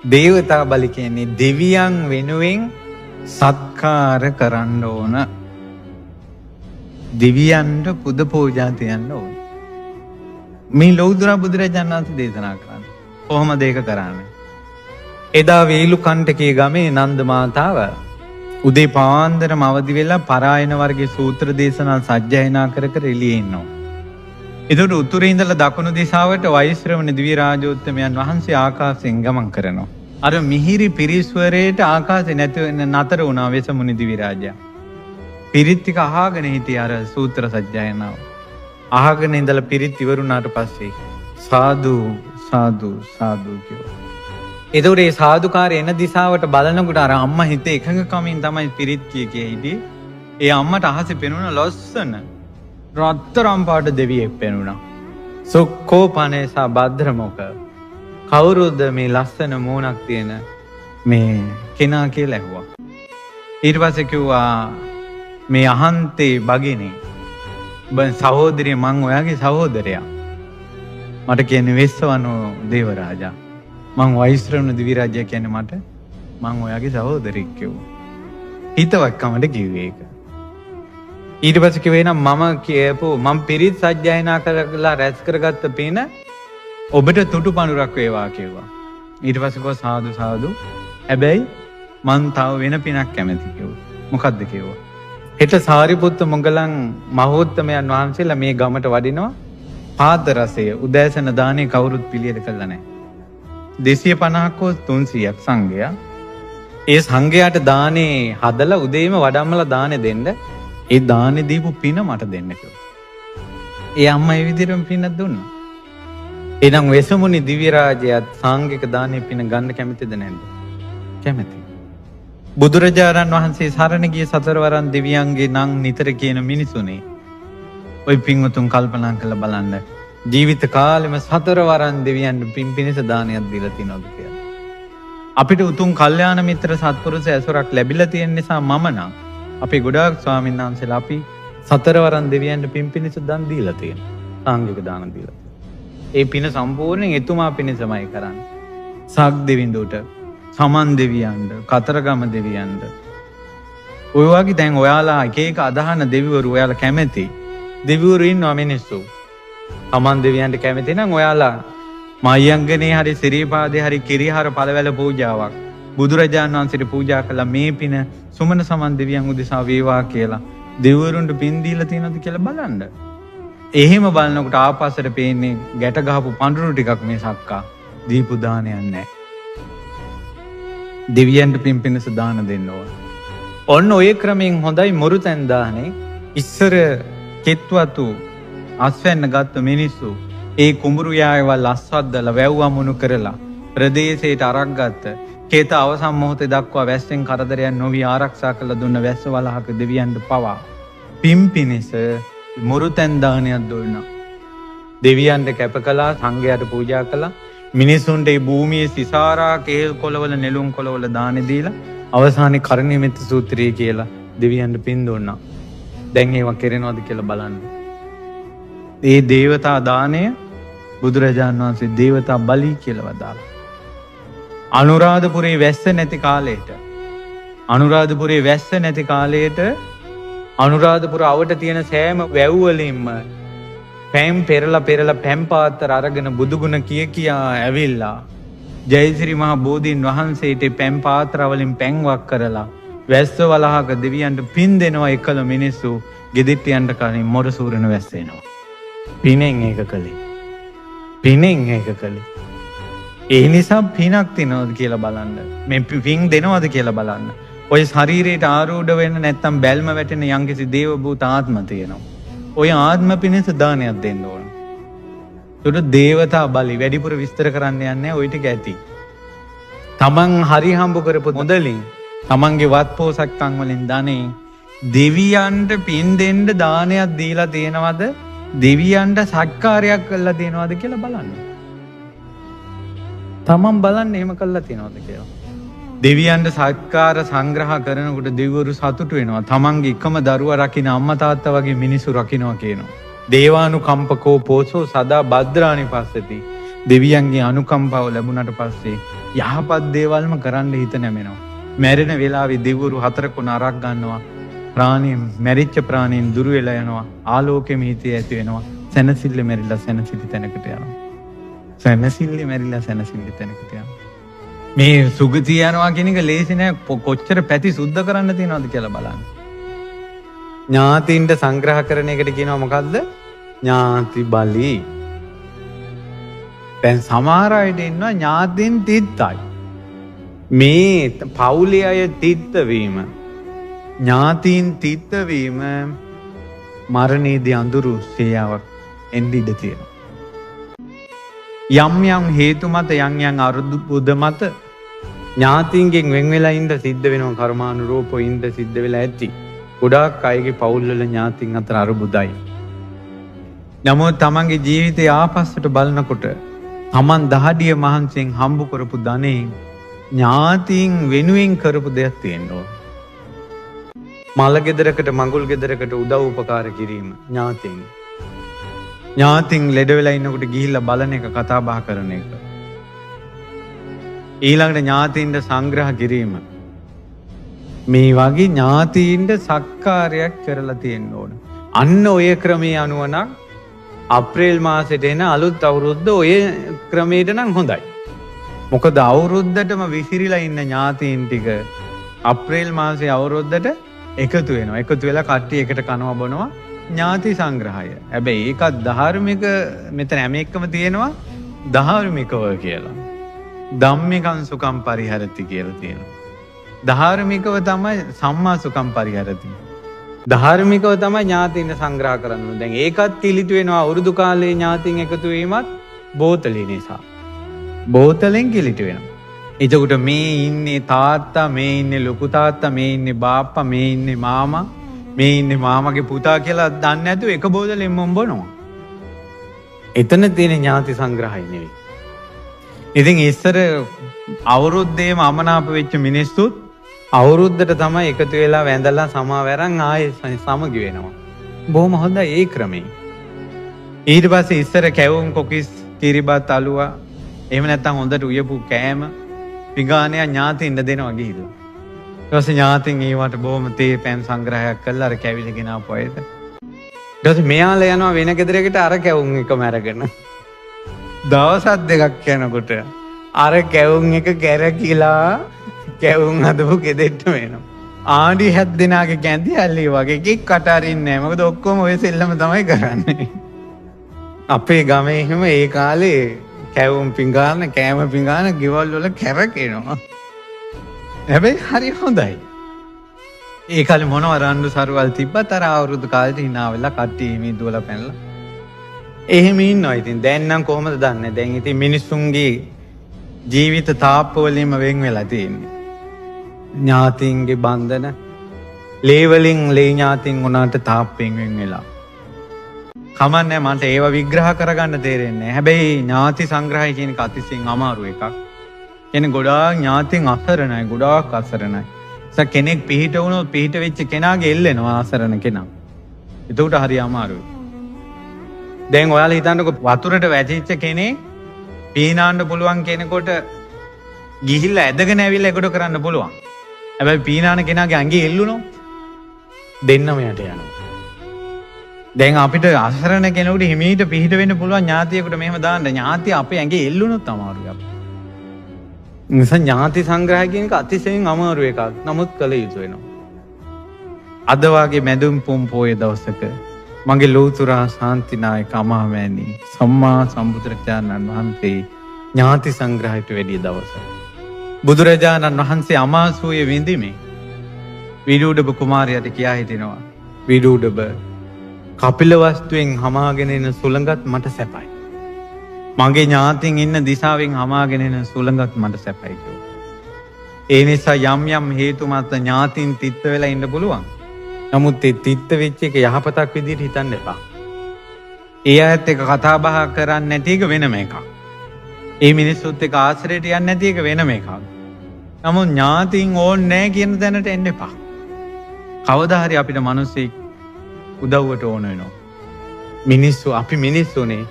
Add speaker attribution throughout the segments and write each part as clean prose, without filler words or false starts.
Speaker 1: දේවතා බලි කියන්නේ දෙවියන් වෙනුවෙන් සත්කාර කරන්න ඕන. දෙවියන්ට පුද පූජා තියන්න ඕන. මේ ලෞතර බුදුරජාණන් වහන්සේ දේශනා කරන්නේ. කොහොමද ඒක කරන්නේ? එදා වේලුකණ්ඨකේ ගමේ නන්ද මාතාව උදේ පාන්දරම අවදි වෙලා පරායන වර්ගයේ සූත්‍ර දේශනා සජ්ජායනා කර කර එළියේ ඉන්නවා. එතකොට උතුරේ ඉඳලා දකුණු දිශාවට වෛශ්‍රවණ දිව්‍ය රාජෝත්තමයන් වහන්සේ ආකාශයෙන් ගමන් කරනවා. අර මිහිරි පිරිස්වරේට ආකාශේ නැති නතර වුණා වෙසමුනි දිව්‍ය රාජයා. පිරිත් ටික අහගෙන හිටිය අර සූත්‍ර සජ්ජායනාව. අහගෙන ඉඳලා පිරිත් ඉවරුණාට පස්සේ සාදු සාදු සාදු කියනවා. එතකොට ඒ සාදුකාරය එන දිශාවට බලනකොට අර අම්මා හිතේ එකඟකමින් තමයි පිරිත් කිය හිටියේ. ඒ අම්මට අහසේ පෙනුන ලස්සන රත්තරන් පාට දෙවියෙක් පෙනුණා. සුක්කෝපනේසා භද්‍රමුඛ. කවුරුද මේ ලස්සන මූණක් තියෙන මේ කෙනා කියලා ඇහුවා. ඊට පස්සේ කිව්වා මේ අහන්තේ බගිනේ සහෝදරිය මං ඔයාගේ සහෝදරයා. මට කියන්නේ වෙස්සවනෝ දේවරාජා. මං වෛශ්‍රවණ දිවි රාජ්‍ය කියන්නේ මං ඔයාගේ සහෝදරෙක් කිව්වා. හිතවත්කමට කිව්වේ ඒක. ඊට පස්සේ කිව්වේ නම් මම පිරිත් සජ්ජායනා කරලා රැස් කරගත්ත පින ඔබට තුටු පඳුරක් වේවා කිව්වා. ඊට පස්සේ කෝ සාදු සාදු. හැබැයි මං තව වෙන පිනක් කැමති කිව්වා. මොකද්ද කිව්වා? හෙට සාරිපුත්ත මොග්ගලන් මහෝත්තමයන් වහන්සේලා මේ ගමට වඩිනවා. පාද රසය උදෑසන දානේ කවුරුත් පිළියෙල කළා නැහැ. 250ක් හෝ 300ක් සංඝයා. ඒ සංඝයාට දානේ හදලා උදේම වඩම්මලා දානේ දෙන්න. ඒ දානේ දීපු පින මට දෙන්න කිව්වා. ඒ අම්මා ඒ විදිහටම පිනක් දුන්නා. එනම් වෙසමුනි දිව්‍ය රාජයාත් සාංගික දානේ පින ගන්න කැමතිද නැද්ද? කැමති. බුදුරජාණන් වහන්සේ සරණ ගිය සතරවරන් දෙවියන්ගේ නම් නිතර කියන මිනිසුනේ. ඔය පින්වතුන් කල්පනා කරලා බලන්න. ජීවිත කාලෙම සතරවරන් දෙවියන්ට පින් පිණිස දානයක් දීලා තියනවද කියලා. අපිට උතුම් කල්යාණ මිත්‍ර සත්පුරුෂ ඇසුරක් ලැබිලා තියෙන නිසා මම නම් අපේ ගොඩාක් ස්වාමීන් වහන්සේලා අපි සතරවරන් දෙවියන්ට පින් පිණිස දන් දීලා තියෙනවා. සාංගික දාන දීලා. ඒ පින සම්පූර්ණයෙන් එතුමා පිණිසමයි කරන්නේ. සක් දෙවිඳුට, සමන් දෙවියන්ට, කතරගම දෙවියන්ට. ඔය වගේ දැන් ඔයාලා එක එක අදහන දෙවිවරු ඔයාලා කැමති. දෙවිවරු ඉන්නවා මිනිස්සු. සමන් දෙවියන්ට කැමති නම් ඔයාලා මයංගනේ හරි සිරිපාදේ හරි කිරිහාර පළවැල පූජාවක් බුදුරජාණන් වහන්සේට පූජා කළා මේ පින සුමන සමන් දෙවියන් උදෙසා වේවා කියලා දෙවිවරුන්ට පින් දීලා තියෙනවද කියලා බලන්න. එහෙම බලනකොට ආපස්සට පේන්නේ ගැට ගහපු පඳුරු ටිකක් මේ සක්කා දීපු දානයක් නැහැ. දෙවියන්ට පින් පිණිස දාන දෙන්න ඕන. ඔන්න ඔය ක්‍රමයෙන් හොඳයි මුරුතැන් දානේ. ඉස්සර කෙත්වතු අස්වැන්න ගත්ත මිනිස්සු ඒ කුඹුරු යායවල් අස්වද්දලා වැව්වමුණු කරලා ප්‍රදේශයට අරක් ගත්ත කේත අවසන් මොහොතේ දක්වා වැස්සෙන් කරදරයක් නොවි ආරක්ෂා කළ දුන්න වැස්ස වලහක දෙවියන්ට පවා පින් පිණිස මුරුතැන් දානයක් දුන්නා. දෙවියන්ට කැප කළා, සංඝයාට පූජා කළා. මිනිසුන්ට මේ භූමියේ සිසාරා කේල් කොළවල නෙළුම් කොළවල දාන දීලා අවසානයේ කරණීයමෙත්ත සූත්‍රය කියලා දෙවියන්ට පින් දුන්නා. දැන් ඒවා කරනවද කියලා බලන්න. ඒ දේවතා දාණය බුදුරජාණන් වහන්සේ දේවතා බලි කියලා වදාළා. අනුරාධපුරේ වැස්ස නැති කාලයට අනුරාධපුර අවට තියෙන සෑම වැව් වලින්ම පැම් පෙරලා පැම් පාත්‍ර අරගෙන බුදුගුණ කියා ඇවිල්ලා ජයසිරි මහ බෝධීන් වහන්සේට පැම් පාත්‍ර වලින් පැන්වක් කරලා වැස්ස වලහක දෙවියන්ට පින් දෙනවා. එකල මිනිස්සු ගෙදිට්ටියන්ට කලින් මොර සූරන වැස්සෙනවා. පිනෙන් ඒක කළේ. ඒ නිසා පිනක් තියනවද කියලා බලන්න. මේ පින් දෙනවද කියලා බලන්න. ඔය ශරීරයට ආරූඪ වෙන්න නැත්තම් බැල්ම වැටෙන යම්කිසි දේව භූත ආත්ම තියෙනවා. ඔය ආත්ම පිණිස දානයක් දෙන්න ඕන. ඒකට දේවතා බලි වැඩිපුර විස්තර කරන්න යන්නේ ඔය ටික ඇති. තමන් හරි හම්බ කරපු මුදලින් තමන්ගේ වත් පෝසත්කම් වලින් ධනෙ දෙවියන්ට පින් දෙන්න දානයක් දීලා තියෙනවද? දෙවියන්ට සත්කාරයක් කළා තියෙනවද කියලා බලන්න. තමන් බලන්න එහෙම කළා තියෙනවද කියලා. දෙවියන්ට සත්කාර සංග්‍රහ කරනකොට දෙවිවරු සතුටු වෙනවා. තමන්ගේ එකම දරුවා රකින්න අම්මා තාත්තා වගේ මිනිස්සු රකින්නවා කියනවා. දේවානුකම්පකෝ පෝසෝ සදා භද්‍රානි පස්සති. දෙවියන්ගේ අනුකම්පාව ලැබුණාට පස්සේ යහපත් දේවල්ම කරන්න හිත නැමෙනවා. මැරෙන වෙලාවේ දෙවිවරු 4 නරක් ගන්නවා. ප්‍රාණීන් මැරිච්ච ප්‍රාණීන් දුර වෙලා යනවා. ආලෝකෙම හිතේ ඇති වෙනවා. සැනසille මැරිලා සැනසිලි තැනකට යනවා. සැනසille මැරිලා සැනසිලි තැනකට යනවා. මේ සුගතිය යනවා කියන එක ලේසි නෑ. කොච්චර පැති සුද්ධ කරන්න තියෙනවද කියලා බලන්න. ඥාතින්ට සංග්‍රහ කරන එකට කියනවා මොකද්ද? ඥාති බලි. දැන් සමහර අයට ඉන්නවා ඥාතින් තිත්තයි. මේ පවුලේ අය තිත්ත වීම, ඥාතින් තිත්ත වීම මරණයේදී අඳුරු සේයාවක් එන්න ඉඩ තියෙනවා. යම් යම් හේතු මත යම් යම් අරුබුද මත ඥාතින්ගෙන් වෙන් වෙලා ඉඳ සිද්ධ වෙනවා. කර්මානුරූපව ඉඳ සිද්ධ වෙලා ඇති. ගොඩාක් අයගේ පවුල් වල ඥාතින් අතර අරුබුදයි. නමුත් තමන්ගේ ජීවිතය ආපස්සට බලනකොට තමන් දහඩිය මහන්සියෙන් හම්බ කරපු ධනෙන් ඥාතින් වෙනුවෙන් කරපු දෙයක් තියෙනවා. මල ගෙදරකට මඟුල් ගෙදරකට උදව් උපකාර කිරීම ඥාතින්. ඥාතින් ලෙඩ වෙලා ඉන්නකොට ගිහිල්ලා බලන එක, කතා බහ කරන එක. ඊළඟට ඥාතින්ට සංග්‍රහ කිරීම. මේ වගේ ඥාතින්ට සත්කාරයක් කරලා තියෙන්න ඕන. අන්න ඔය ක්‍රමයේ අනුව නම් අප්‍රේල් මාසෙට එන අලුත් අවුරුද්ද ඔය ක්‍රමයට නම් හොඳයි. මොකද අවුරුද්දටම විසිරිලා ඉන්න ඥාතීන් ටික අප්‍රේල් මාසේ අවුරුද්දට එකතු වෙනවා. එකතු වෙලා කට්ටිය එකට කනවා බොනවා ඥාති සංග්‍රහය. හැබැයි ඒකත් ධාර්මික, මෙතන හැම එකම තියෙනවා ධාර්මිකව කියලා. ධම්මිකං සුඛං පරිහරති කියලා තියෙනවා. ධාර්මිකව තමයි සම්මා සුඛං පරිහරති. ධාර්මිකව තමයි ඥාතීන් සංග්‍රහ කරන්න. දැන් ඒකත් කිලිටු වෙනවා අවුරුදු කාලේ ඥාතීන් එකතු වීමත් බෝතලේ නිසා. බෝතලෙන් කිලිටු වෙනවා. එතකොට මේ ඉන්නේ තාත්තා, මේ ඉන්නේ ලොකු තාත්තා, මේ ඉන්නේ බාප්පා, මේ ඉන්නේ මාමා, මේ ඉන්නේ මාමගේ පුතා කියලා දන්නේ නැතුව එක බෝතලෙන් බොනවා. එතන තියෙන ඥාති සංග්‍රහය නෙවෙයි. ඉතින් ඉස්සර අවුරුද්දේම අමනාප වෙච්ච මිනිස්සුත් අවුරුද්දට තමයි එකතු වෙලා වැඳලා සමාවැරන් ආයේ සමගි වෙනවා. බොහොම හොඳයි ඒ ක්‍රමේ. ඊට පස්සේ ඉස්සර කැවුම් කොකිස් කිරිබත් අලුවා එහෙම නැත්නම් හොඳට උයපු කෑම පිඟානය ඥාතින්න දෙනවා ගිහිල්ලා. ඊට පස්සේ ඥාතින් ඒවට බොහොම තේ පෑන් සංග්‍රහයක් කරලා අර කැවිලි ගෙනාපු අයද. ඊට පස්සේ මෙයාලා යනවා වෙන ගෙදරකට අර කැවුම් එකම අරගෙන. දවස් දෙකක් යනකොට අර කැවුම් එක කැරකිලා කැවුම් හදපු ගෙදෙට්ට වෙනවා. ආඩි 7 දෙනාගේ කැඳි ඇල්ලි වගේ කික් කට අරින්නේ නැහැ. මොකද ඔක්කොම ඔය සෙල්ලම තමයි කරන්නේ. අපේ ගමේ එහෙම ඒ කාලේ කැවුම් පිඟාන, කෑම පිඟාන ගෙවල් වල කැරකෙනවා. හැබැයි හරි හොඳයි. ඒ කාලේ මොනවා රණ්ඩු සරුවල් තිබ්බත් අර අවුරුදු කාලේට hina වෙලා කට්ටිය මේ දුවලා පැනලා එහෙම ඉන්නවා. ඉතින් දැන් නම් කොහොමද දන්නේ? දැන් ඉතින් මිනිස්සුන්ගේ ජීවිත තාප්ප වලින්ම වෙන් වෙලා තියෙන්නේ. ඥාතින්ගේ බන්ධන ලේවලින් ලේ ඥාතින් උනාට තාප්පෙන් වෙන් වෙලා. කමන්නේ මන්ට ඒව විග්‍රහ කරගන්න තේරෙන්නේ නැහැ. හැබැයි ඥාති සංග්‍රහය කියන එක අතිශයින් අමාරු එකක්. කියන්නේ ගොඩාක් ඥාතින් අසරණයි, ගොඩාක් අසරණයි. කෙනෙක් පිහිට වුණොත් පිහිට වෙච්ච කෙනාගේ එල්ලෙනවා අසරණ කෙනා. ඒකට හරි අමාරුයි. දැන් ඔයාලා හිතන්නකො වතුරට වැටිච්ච කෙනෙක් පීනාන්න පුළුවන් කෙනෙකුට ගිහිල්ලා ඇදගෙන ඇවිල්ලා ඒකට කරන්න පුළුවන්. හැබැයි පීනාන කෙනාගේ ඇඟේ එල්ලුණොත් දෙන්නම යට යනවා. දැන් අපිට අසරණ කෙනෙකුට හිමීට පිහිට වෙන්න පුළුවන් ඥාතියෙකුට මෙහෙම දාන්න. ඥාතිය අපේ ඇඟේ එල්ලුණොත් අමාරුයි අපිට. නිසා ඥාති සංග්‍රහය කියන එක අතිශයින් අමාරු එකක්. නමුත් කළ යුතු වෙනවා. අද වාගේ මැදුම් පුම් පොයේ දවසක මගේ ලෝතුරා ශාන්තිනායක අමාමෑණී සම්මා සම්බුදුරජාණන් වහන්සේ ඥාති සංග්‍රහයට වැඩිය දවසක්. බුදුරජාණන් වහන්සේ අමාසූයේ විඳිමේ විදුඩබ කුමාරයාට කියා හිටිනවා, විදුඩබ කපිලවස්තුවෙන් හමාගෙන එන සුළඟත් මට සැපයි. මගේ ඥාතින් ඉන්න දිසාවෙන් හමාගෙන එන සුළඟත් මට සැපයි කිව්වා. ඒ නිසා යම් යම් හේතු මත ඥාතින් තිත්ත වෙලා ඉන්න පුළුවන්. නමුත් ඒ තිත්ත වෙච්ච එක යහපතක් විදිහට හිතන්න එපා. ඒ අයත් එක්ක කතා බහ කරන්නේ නැති එක වෙනම එකක්. ඒ මිනිස්සුත් එක්ක ආශ්‍රයයට යන්නේ නැති එක වෙනම එකක්. නමුත් ඥාතින් ඕනේ නැහැ කියන තැනට එන්න එපා. කවදා හරි අපිට මිනිස්සෙක් උදව්වට ඕන වෙනවා. අපි මිනිස්සුනේ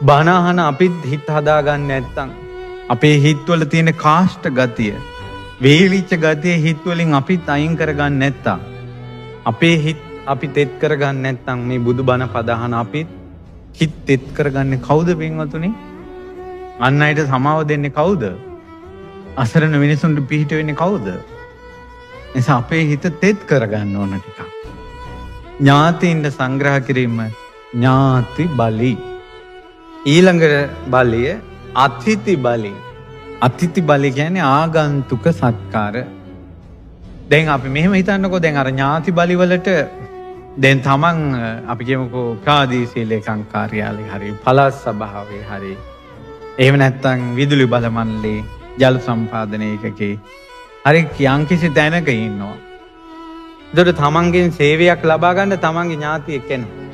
Speaker 1: බණ අහන අපිත් හිත හදාගන්න නැත්තම් අපේ හිත්වල තියෙන කාෂ්ඨ ගතිය, වේලිච්ච ගතිය හිත්වලින් අපිත් අයින් කරගන්න නැත්තම්, අපේ හිත් අපි තෙත් කරගන්න නැත්තම් මේ බුදුබණ පදහන අපිත් හිත තෙත් කරගන්නේ කවුද පින්වතුනි? අන් අයට සමාව දෙන්නේ කවුද? අසරණ මිනිසුන්ට පිහිට වෙන්නේ කවුද? නිසා අපේ හිත තෙත් කරගන්න ඕන ටිකක්. ඥාතීන්ට සංග්‍රහ කිරීම ඥාති බලි. ඊළඟ බලය අතිථි බලි. අතිථි බලි කියන්නේ ආගන්තුක සත්කාර. දැන් අපි මෙහෙම හිතන්නකෝ, දැන් අර ඥාති බලි වලට දැන් තමන් අපි කියමුකෝ ප්‍රාදේශීය කාර්යාලේ හරි පළාත් සභාවේ හරි එහෙම නැත්නම් විදුලි බල මණ්ඩලේ ජල සම්පාදන ඒකකේ හරි යම්කිසි තැනක ඉන්නවා. ඒකට තමන්ගෙන් සේවයක් ලබා ගන්න තමන්ගේ ඥාතියෙක් එනවා.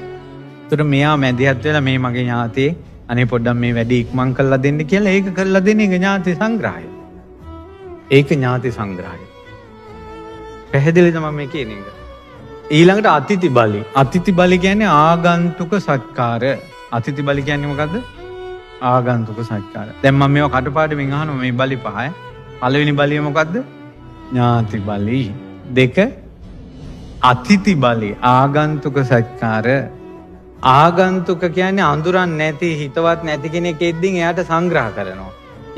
Speaker 1: ඒකට මෙයා මැදිහත් වෙලා මේ මගේ ඥාතියෙක් අනේ පොඩ්ඩක් මේ වැඩි ඉක්මන් කරලා දෙන්න කියලා ඒක කරලා දෙන එක ඥාති සංග්‍රහය. ඒක ඥාති සංග්‍රහය. පැහැදිලිද මම මේ කියන එක? ඊළඟට අතිථි බලි. අතිථි බලි කියන්නේ ආගන්තුක සත්කාර. අතිථි බලි කියන්නේ මොකද්ද? ආගන්තුක සත්කාර. දැන් මම මේවා කටපාඩමින් අහනවා මේ බලි පහයි. පළවෙනි බලය මොකද්ද? ඥාති බලි. දෙක අතිථි බලි ආගන්තුක සත්කාර. ආගන්තුක කියන්නේ අඳුරන් නැති හිතවත් නැති කෙනෙක් එද්දින් එයාට සංග්‍රහ කරනවා.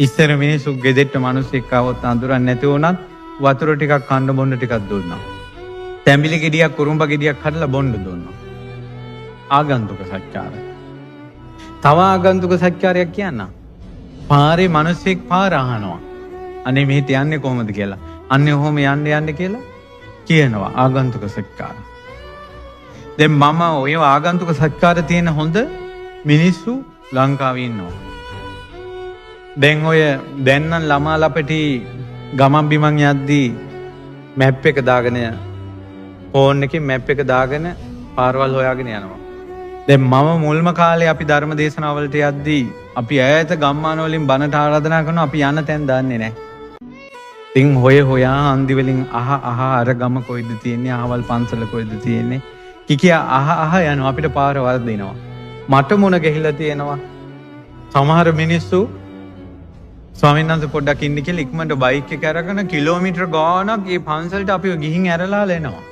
Speaker 1: ඉස්සර මිනිස්සු ගෙදෙට්ට මිනිස්සෙක් ආවොත් අඳුරන් නැති වුණත් වතුර ටිකක් කන්න බොන්න ටිකක් දුන්නා. තැඹිලි ගෙඩියක් කුරුම්බ ගෙඩියක් හදලා බොන්න දුන්නා. ආගන්තුක සත්කාර. තව ආගන්තුක සත්කාරයක් කියන්න. පාරේ මිනිස්සෙක් පාර අහනවා. අනේ මෙහෙට යන්නේ කොහොමද කියලා. අන්නේ ඔහොම යන්න කියලා කියනවා. ආගන්තුක සත්කාර. දැන් මම ඔය ආගන්තුක සත්කාර තියෙන හොඳ මිනිස්සු ලංකාවේ ඉන්නවා. දැන් ඔය දැන් නම් ළමා ලපටි ගමන් බිමන් යද්දී මැප් එක දාගෙන ෆෝන් එකේ මැප් එක දාගෙන පාරවල් හොයාගෙන යනවා. දැන් මම මුල්ම කාලේ අපි ධර්ම දේශනාවලට යද්දී අපි ඈත ගම්මාන වලින් බණට ආරාධනා කරනවා, අපි යන තැන් දන්නේ නැහැ. ඉතින් හොයා හන්දි වලින් අහ අර ගම කොයිද තියෙන්නේ, අහවල් පන්සල කොයිද තියෙන්නේ කිකියා අහ යනවා. අපිට පාර වර්ධිනවා. මට මුණ ගිහිලා තියෙනවා. සමහර මිනිස්සු ස්වාමීන් වහන්සේ පොඩ්ඩක් ඉන්න කියලා ඉක්මනට බයික් එක අරගෙන කිලෝමීටර ගාණක් මේ පන්සලට අපිව ගිහින් ඇරලා එනවා.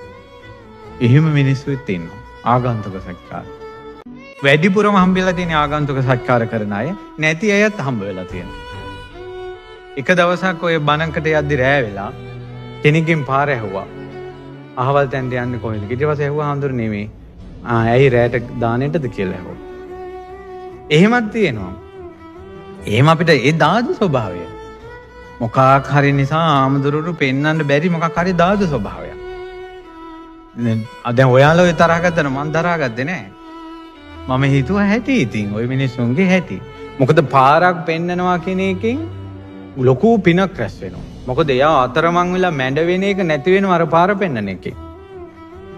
Speaker 1: එහෙම මිනිස්සුත් ඉන්නවා. ආගන්තුක සත්කාර. වැඩිපුරම හම්බෙලා තියෙන ආගන්තුක සත්කාර කරන අය නැති අයත් හම්බ වෙලා තියෙනවා. එක දවසක් ඔය බණකට යද්දි රෑ වෙලා කෙනෙක්ගෙන් පාර ඇහුවා. අහවල් තැනට යන්නේ කොහෙද? ඊට පස්සේ ඇහුවා හඳුර නෙමෙයි. ඇයි රෑට දානෙටද කියලා ඇහුවා. එහෙමත් තියෙනවා. එහෙම අපිට ඒ දාද ස්වභාවය. මොකක් හරි නිසා ආමඳුරුරු පෙන්වන්න බැරි මොකක් හරි දාද ස්වභාවයක්. දැන් ඔයාලා ඔය තරහ ගත්තන මං දරාගත්තේ නෑ. මම හිතුවා හැටි ඉතින් ඔය මිනිස්සුන්ගේ හැටි. මොකද පාරක් පෙන්නනවා කියන එකෙන් ලොකු පිනක් රැස් වෙනවා. මොකද එයා අතරමං වෙලා මැඩ වෙන එක නැති වෙනවා අර පාර පෙන්නන එකේ.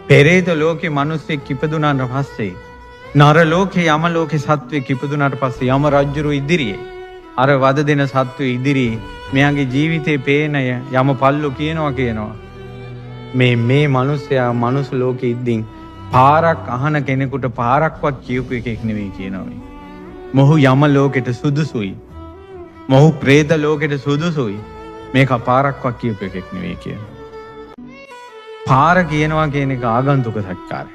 Speaker 1: පෙරේත ලෝකේ මිනිස්සෙක් ඉපදුනාට පස්සේ නර ලෝකේ යම ලෝකේ සත්වෙක් ඉපදුනාට පස්සේ යම රජුරු ඉදිරියේ අර වද දෙන සත්වෙ ඉදිරියේ මෙයාගේ ජීවිතේ පේනය යම පල්ලු කියනවා මේ මිනිස්සයා මනුස්ස ලෝකෙ ඉද්දින් පාරක් අහන කෙනෙකුට පාරක්වත් කියපු එකෙක් නෙවෙයි කියනවා. මොහු යම ලෝකෙට සුදුසුයි. මොහු പ്രേත ලෝකෙට සුදුසුයි. මේක පාරක්වත් කියපු එකෙක් නෙවෙයි කියනවා. පාර කියනවා කියන එක ආගන්තුක සත්කාරය.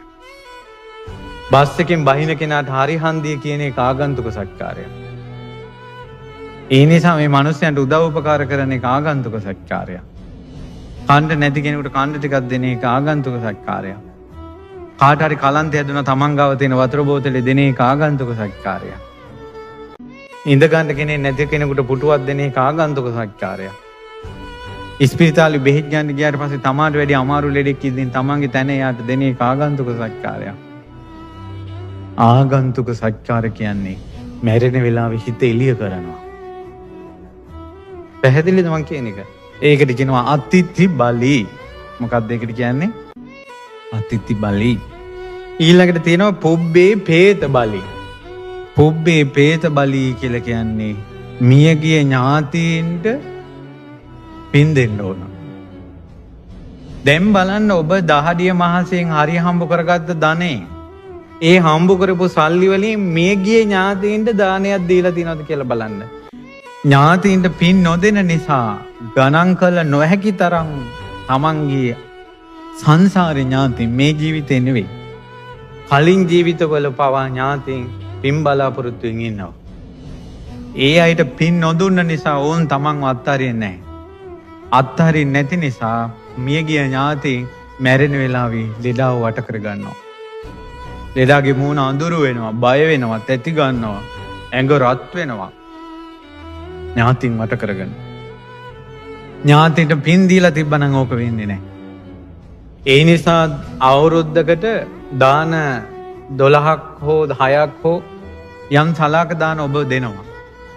Speaker 1: බස් එකෙන් බහින කෙනාට හරි හන්දිය කියන එක ආගන්තුක සත්කාරය. ඒ නිසා මේ මිනිස්යන්ට උදව් උපකාර කරන එක ආගන්තුක සත්කාරය. කණ්ඩ නැති කෙනෙකුට කණ්ඩ ටිකක් දෙන එක ආගන්තුක සත්කාරය. කාට හරි කලන්ත හැදුනා තමන් ගාව තියෙන වතුර බෝතලේ දෙන එක ආගන්තුක සත්කාරය. ඉඳ ගන්න කෙනෙක් නැති කෙනෙකුට පුටුවක් දෙන එක ආගන්තුක සත්කාරය. ඉස්පිරිතාලේ බෙහෙත් ගන්න ගියාට පස්සේ තමාට වැඩි අමාරු ලෙඩෙක් ඉදින් තමන්ගේ තැන යාට දෙන එක ආගන්තුක සත්කාරය. ආගන්තුක සත්කාර කියන්නේ මැරෙන වෙලාවේ හිත එළිය කරනවා. පැහැදිලිද මං කියන එක? ඒකට කියනවා අතිථි බලි. මොකක්ද ඒකට කියන්නේ? අතිථි බලි. ඊළඟට තියෙනවා පුබ්බේ പ്രേත බලි. පුබ්බේ പ്രേත බලි කියලා කියන්නේ මියගිය ඥාතීන්ට පින් දෙන්න ඕන. දැන් බලන්න ඔබ දහඩිය මහසෙන් හරි හම්බ කරගත්ත ධනෙ ඒ හම්බ කරපු සල්ලි වලින් මියගිය ඥාතීන්ට දානයක් දීලා තියෙනවද කියලා බලන්න. ඥාතීන්ට පින් නොදෙන නිසා ගණන් කළ නොහැකි තරම් තමන්ගේ සංසාරේ ඥාතීන් මේ ජීවිතේ නෙවෙයි. කලින් ජීවිතවල පවා ඥාතීන් පින් බලාපොරොත්තුෙන් ඉන්නවා. ඒ අයට පින් නොදුන්න නිසා ඕන් තමන්ව අත්හරින්නේ නැහැ. අත්හරින්නේ නැති නිසා මියගිය ඥාතීන් මැරෙන වෙලාවේ ලෙඩාව වට කර ගන්නවා. ලෙඩාගේ මූණ අඳුරු වෙනවා, බය වෙනවා, තැති ගන්නවා, ඇඟ රත් වෙනවා. ඥාතීන් වට කරගන්න. ඥාතීන්ට පින් දීලා තිබ්බනම් ඕක වෙන්නේ නැහැ. ඒ නිසා අවුරුද්දකට දාන 12ක් හෝ 10ක් හෝ යම් සලාක දාන ඔබ දෙනවා.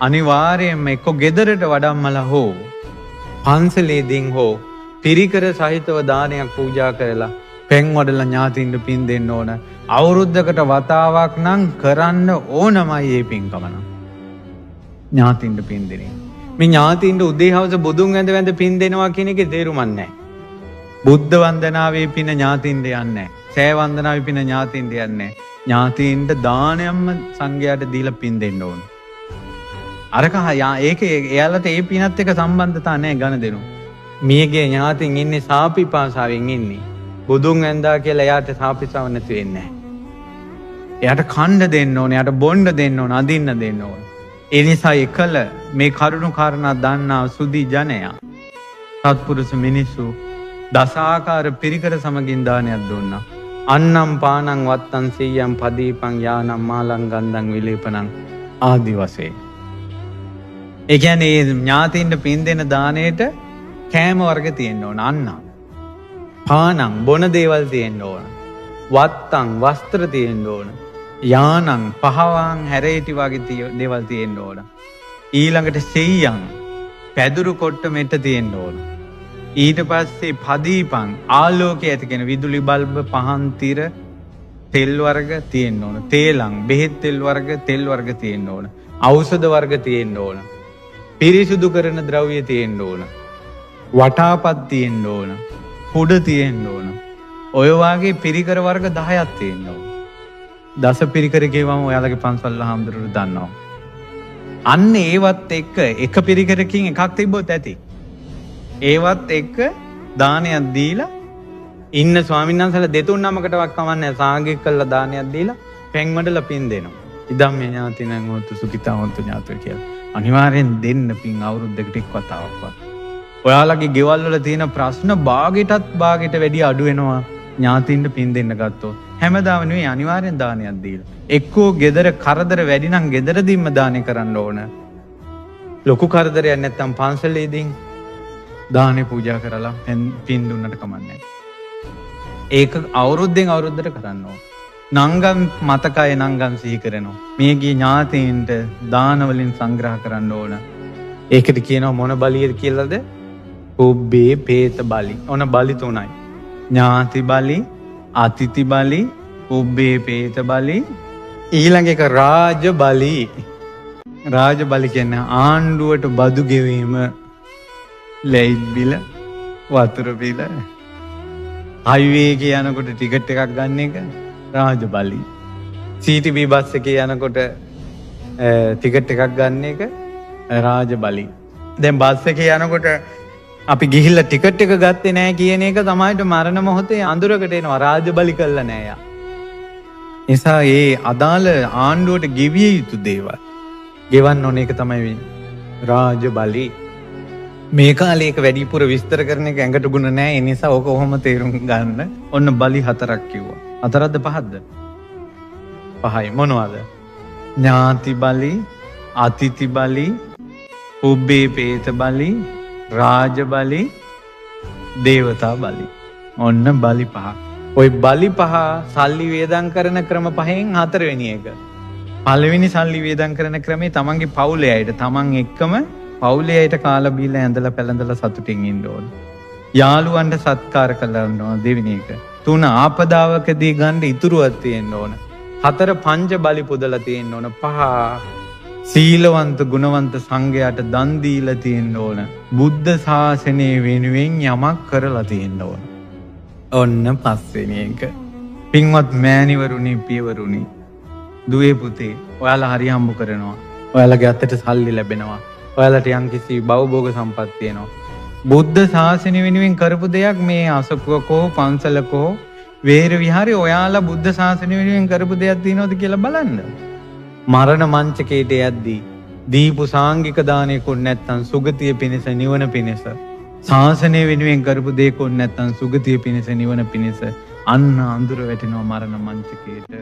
Speaker 1: අනිවාර්යයෙන්ම එක්ක ගෙදරට වඩම්මලා හෝ පන්සලේදීන් හෝ පිරිකර සහිතව දානයක් පූජා කරලා පෙන් වඩලා ඥාතීන්ට පින් දෙන්න ඕන. අවුරුද්දකට වතාවක් නම් කරන්න ඕනමයි මේ පින්කම නම්. ඥාතීන්ට පින් දෙන එක. මේ ඥාතීන්ට උදේ හවස බුදුන් වැඳ පින් දෙනවා කියන එකේ තේරුමක් නැහැ. බුද්ධ වන්දනාවේ පින ඥාතීන්ට යන්නේ නැහැ. සෑ වන්දනාවේ පින ඥාතීන්ට යන්නේ නැහැ. ඥාතීන්ට දානයක්ම සංඝයාට දීලා පින් දෙන්න ඕන. අරක ඒක එයාලට ඒ පිනත් එක්ක සම්බන්ධතා නැහැ ගණ දෙනු. මියගේ ඥාතීන් ඉන්නේ සාපිපාසාවෙන් ඉන්නේ. බුදුන් වැඳා කියලා එයාට සාපිසාව නැති වෙන්නේ නැහැ. එයාට කණ්ඩ දෙන්න ඕන, එයාට බොණ්ඩ දෙන්න ඕන, අදින්න දෙන්න ඕන. ඒ නිසා එකල මේ කරුණු කාරණා දන්නා සුදි ජනයා සත්පුරුෂ මිනිස්සු දසාකාර පිරිකර සමගින් දානයක් දුන්නා. අන්නම් පානං වත්තං සීයං පදීපං යානම් මාලං ගන්ධං විලේපනං ආදි වශයෙන්. ඒ කියන්නේ ඥාතීන්ට පින් දෙන දාණයට කෑම වර්ග තියෙන්න ඕන. අන්නම් පානං බොන දේවල් තියෙන්න ඕන. වත්තං වස්ත්‍ර තියෙන්න ඕන. යානං පහවං හැරේටි වගේ දේවල් තියෙන්න ඕන. ඊළඟට සෙයියං පැදුරු කොට්ට මෙට්ට තියෙන්න ඕන. ඊට පස්සේ පදීපං ආලෝකය ඇති කෙන විදුලි බල්බ පහන් තිර තෙල් වර්ග තියෙන්න ඕන. තේලං බෙහෙත් තෙල් වර්ග තියෙන්න ඕන. ඖෂධ වර්ග තියෙන්න ඕන. පිරිසුදු කරන ද්‍රව්‍ය තියෙන්න ඕන. වටාපත් තියෙන්න ඕන. කුඩ තියෙන්න ඕන. ඔය වාගේ පිරිකර වර්ග 10ක් තියෙන්න ඕන. දස පිරිකර කියවම ඔයාලගේ පන්සල් හාමුදුරුවෝ දන්නවා. අන්න ඒවත් එක්ක එක පිරිකරකින් එකක් තිබ්බොත් ඇති. ඒවත් එක්ක දානයක් දීලා ඉන්න ස්වාමීන් වහන්සේලා දෙතුන් නමකටවත් කමන්නේ සාංගික කළා දානයක් දීලා පෙන් වඩලා පින් දෙනවා. ඉදම් මේ ඥාතිනං හොතු සුඛිතා හොතු ඥාතෝ කියලා. අනිවාර්යෙන් දෙන්න පින් අවුරුද්දකට එක් වතාවක්වත්. ඔයාලගේ ගෙවල් වල තියෙන ප්‍රශ්න භාගයටත් වැඩි අඩු වෙනවා ඥාතින්ට පින් දෙන්න ගත්තොත්. හැමදාම නෙවෙයි අනිවාර්යෙන් දානයක් දීලා. එක්කෝ ගෙදර කරදර වැඩි නම් ගෙදරදීම දානය කරන්න ඕන. ලොකු කරදරයක් නැත්තම් පන්සලේදීන් දානේ පූජා කරලා පින් දුන්නට කමන්නේ. ඒක අවුරුද්දෙන් අවුරුද්දට කරන්න ඕන. නංගම් මතකය නංගම් සිහි කරනවා. මේගේ ඥාතීන්ට දාන වලින් සංග්‍රහ කරන්න ඕන. ඒකට කියනවා මොන බලියද කියලාද? උබ්බේ පේත බලි. ඔන බලි තුනයි. ඥාති බලි, අතිති බලි, උබ්බේ පේත බලි, ඊළඟ එක රාජ බලි. රාජ බලි කියන්නේ ආණ්ඩුවට බදු ගෙවීම, ලැයිට් බිල, වතුර බිල, හයිවේ එකේ යනකොට ටිකට් එකක් ගන්න එක රාජ බලි. CTB බස් එකේ යනකොට ටිකට් එකක් ගන්න එක රාජ බලි. දැන් බස් එකේ යනකොට අපි ගිහිල්ලා ටිකට් එක ගත්තේ නැහැ කියන එක තමයි මරණ මොහොතේ අඳුරකට එනවා. රාජ බලි කළා නෑ යා. නිසා ඒ අදාළ ආණ්ඩුවට ගෙවිය යුතු දේවල් ගෙවන්න ඕන එක තමයි රාජ බලි. මේ කාලේ ඒක වැඩිපුර විස්තර කරන එක ඇඟට ගුණ නෑ. ඒ නිසා ඕක කොහොම තේරුම් ගන්න. ඔන්න බලි 4ක් කිව්වා. 4ක්ද 5ක්ද? 5යි. මොනවද? ඥාති බලි, අතිති බලි, උබ්බේ පේත බලි, රාජ බලි, දේවතා බලි. ඔන්න බලි 5. ওই බලි 5 සල්ලි වේදම් කරන ක්‍රම 5න් 4 වෙනි එක. පළවෙනි සල්ලි වේදම් කරන ක්‍රමේ තමන්ගේ පවුලේ අයට තමන් එක්කම පවුලේ අයට කාලා බීලා ඇඳලා පැළඳලා සතුටින් ඉන්න ඕන. යාළුවන්ට සත්කාර කරන්න ඕන දෙවෙනි එක. 3 ආපදාවකදී ගන්න ඉතුරුවක් තියෙන්න ඕන. 4 පංච බලි පුදලා තියෙන්න ඕන. 5 සීලවන්ත ගුණවන්ත සංඝයාට දන් දීලා තියෙන්න ඕන. බුද්ධ ශාසනය වෙනුවෙන් යමක් කරලා තියෙන්න ඕන. ඔන්න 5 වෙනි එක. පින්වත් මෑණිවරුනි, පියවරුනි, දුවේ පුතේ, ඔයාලා හරි හම්බ කරනවා. ඔයාලගේ අතට සල්ලි ලැබෙනවා. ඔයාලට යම්කිසි භවභෝග සම්පත් තියෙනවා. බුද්ධ ශාසනය වෙනුවෙන් කරපු දෙයක් මේ අසපුවකෝ පන්සලකෝ වේර විහාරේ ඔයාලා බුද්ධ ශාසනය වෙනුවෙන් කරපු දෙයක් තියෙනවද කියලා බලන්න. මරණ මංචකයට යද්දී දීපු සාංගික දානයකුත් නැත්තම් සුගතිය පිණිස නිවන පිණිස ශාසනය වෙනුවෙන් කරපු දෙයකුත් නැත්තම් සුගතිය පිණිස නිවන පිණිස අන්න අඳුර වැටෙනවා මරණ මංචකයට.